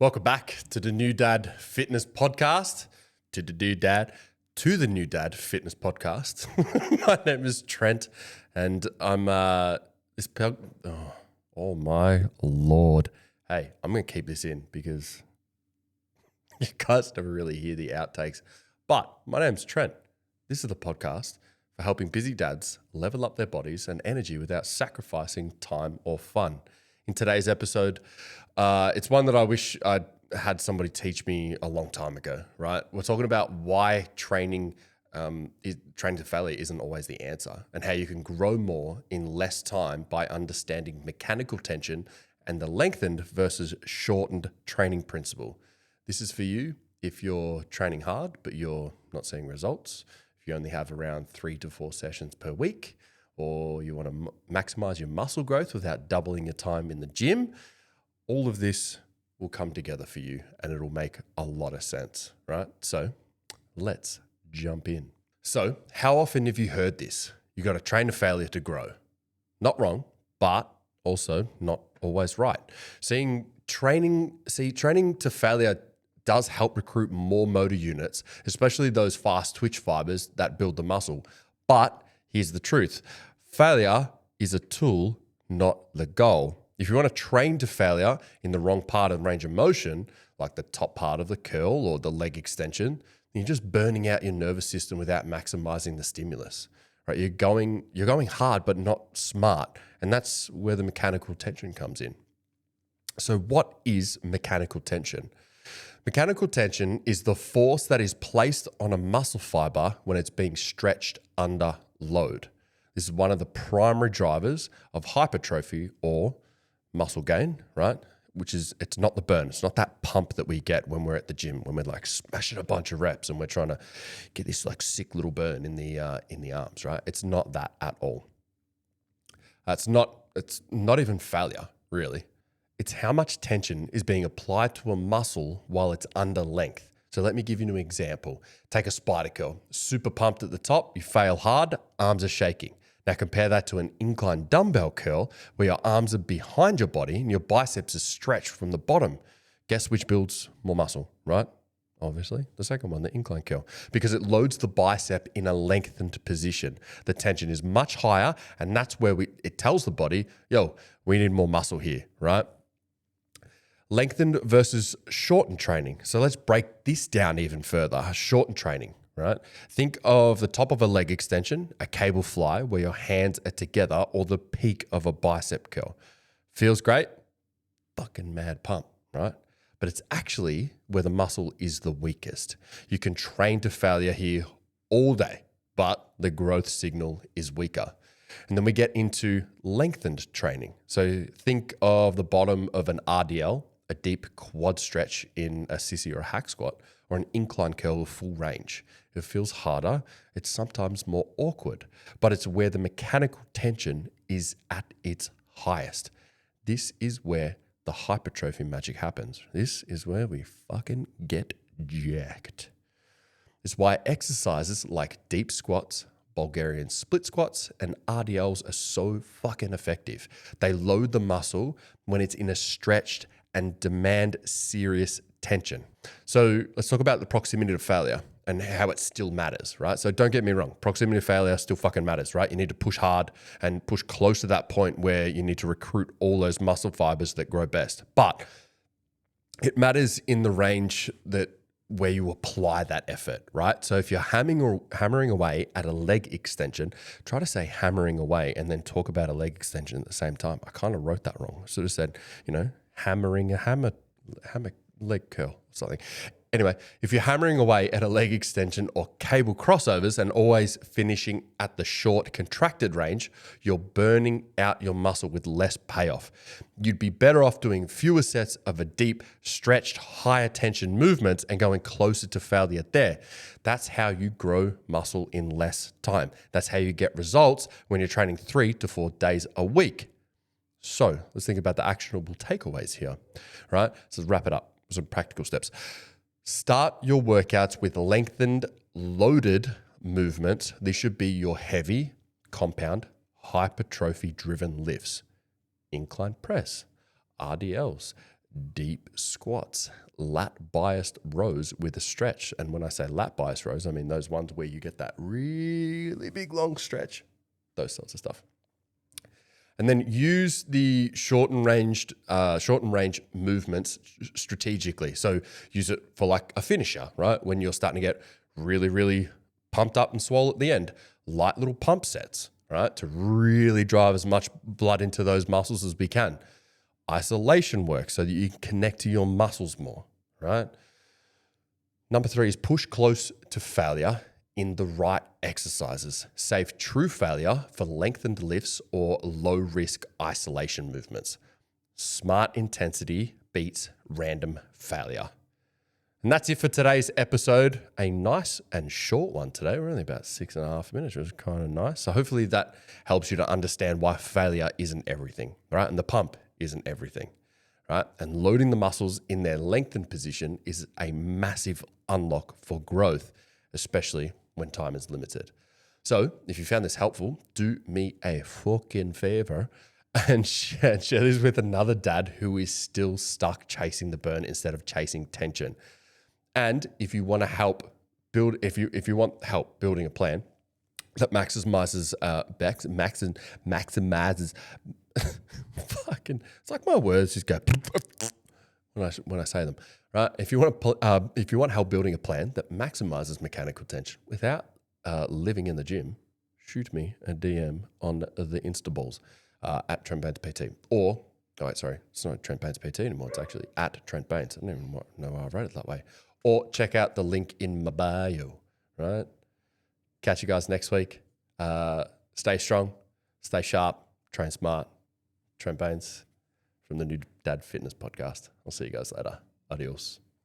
Welcome back to the New Dad Fitness Podcast. To the New Dad Fitness Podcast. My name is Trent, and I'm oh my Lord. Hey, I'm gonna keep this in because you guys never really hear the outtakes. But my name's Trent. This is the podcast for helping busy dads level up their bodies and energy without sacrificing time or fun. In today's episode, it's one that I wish I'd had somebody teach me a long time ago, right? We're talking about why training to failure isn't always the answer, and how you can grow more in less time by understanding mechanical tension and the lengthened versus shortened training principle. This is for you if you're training hard, but you're not seeing results, if you only have around 3 to 4 sessions per week, or you want to maximize your muscle growth without doubling your time in the gym. All of this will come together for you and it'll make a lot of sense, right? So let's jump in. So how often have you heard this? You got to train to failure to grow. Not wrong, but also not always right. Training to failure does help recruit more motor units, especially those fast twitch fibers that build the muscle. But here's the truth. Failure is a tool, not the goal. If you want to train to failure in the wrong part of range of motion, like the top part of the curl or the leg extension, then you're just burning out your nervous system without maximizing the stimulus. Right? You're going hard, but not smart. And that's where the mechanical tension comes in. So what is mechanical tension? Mechanical tension is the force that is placed on a muscle fiber when it's being stretched under load. This is one of the primary drivers of hypertrophy or muscle gain, right? It's not the burn. It's not that pump that we get when we're at the gym, when we're like smashing a bunch of reps and we're trying to get this like sick little burn in the arms, right? It's not that at all. It's not even failure, really. It's how much tension is being applied to a muscle while it's under length. So let me give you an example. Take a spider curl, super pumped at the top, you fail hard, arms are shaking. Now compare that to an incline dumbbell curl where your arms are behind your body and your biceps are stretched from the bottom. Guess which builds more muscle, right? Obviously, the second one, the incline curl, because it loads the bicep in a lengthened position. The tension is much higher, and that's where it tells the body, yo, we need more muscle here, right? Lengthened versus shortened training. So let's break this down even further. Shortened training, right? Think of the top of a leg extension, a cable fly where your hands are together, or the peak of a bicep curl. Feels great? Fucking mad pump, right? But it's actually where the muscle is the weakest. You can train to failure here all day, but the growth signal is weaker. And then we get into lengthened training. So think of the bottom of an RDL, a deep quad stretch in a sissy or a hack squat, or an incline curl with full range. It feels harder. It's sometimes more awkward, but it's where the mechanical tension is at its highest. This is where the hypertrophy magic happens. This is where we fucking get jacked. It's why exercises like deep squats, Bulgarian split squats, and RDLs are so fucking effective. They load the muscle when it's in a stretched and demand serious tension. So let's talk about the proximity to failure and how it still matters, right? So don't get me wrong, proximity to failure still fucking matters, right? You need to push hard and push close to that point where you need to recruit all those muscle fibers that grow best. But it matters in the range where you apply that effort, right? So if you're hammering away at a leg extension, try to say hammering away and then talk about a leg extension at the same time. I kind of wrote that wrong. I should have said, hammering a hammer leg curl or something. Anyway, if you're hammering away at a leg extension or cable crossovers and always finishing at the short contracted range, you're burning out your muscle with less payoff. You'd be better off doing fewer sets of a deep, stretched, higher tension movements and going closer to failure there. That's how you grow muscle in less time. That's how you get results when you're training 3 to 4 days a week. So let's think about the actionable takeaways here, right? So let's wrap it up. Some practical steps. Start your workouts with lengthened, loaded movements. These should be your heavy, compound, hypertrophy-driven lifts. Incline press, RDLs, deep squats, lat biased rows with a stretch. And when I say lat biased rows, I mean those ones where you get that really big long stretch, those sorts of stuff. And then use the shorten range movements strategically. So use it for like a finisher, right? When you're starting to get really, really pumped up and swole at the end, light little pump sets, right? To really drive as much blood into those muscles as we can. Isolation work so that you can connect to your muscles more, right? Number 3 is push close to failure in the right exercises. Save true failure for lengthened lifts or low-risk isolation movements. Smart intensity beats random failure. And that's it for today's episode. A nice and short one today. We're only about 6.5 minutes, which is kind of nice. So hopefully that helps you to understand why failure isn't everything, right? And the pump isn't everything, right? And loading the muscles in their lengthened position is a massive unlock for growth, especially when time is limited. So if you found this helpful, do me a fucking favor and share this with another dad who is still stuck chasing the burn instead of chasing tension. And if you want to help build, if you want help building a plan that maximizes maximizes fucking, it's like my words just go when I say them, right? If you want help building a plan that maximizes mechanical tension without living in the gym, shoot me a DM on the Insta balls at Trent Baynes PT. Or, it's not Trent Baynes PT anymore. It's actually at Trent Baynes. I don't even know why I've read it that way. Or check out the link in my bio, right? Catch you guys next week. Stay strong, stay sharp, train smart. Trent Baynes from the New Dad Fitness Podcast. I'll see you guys later. Adios.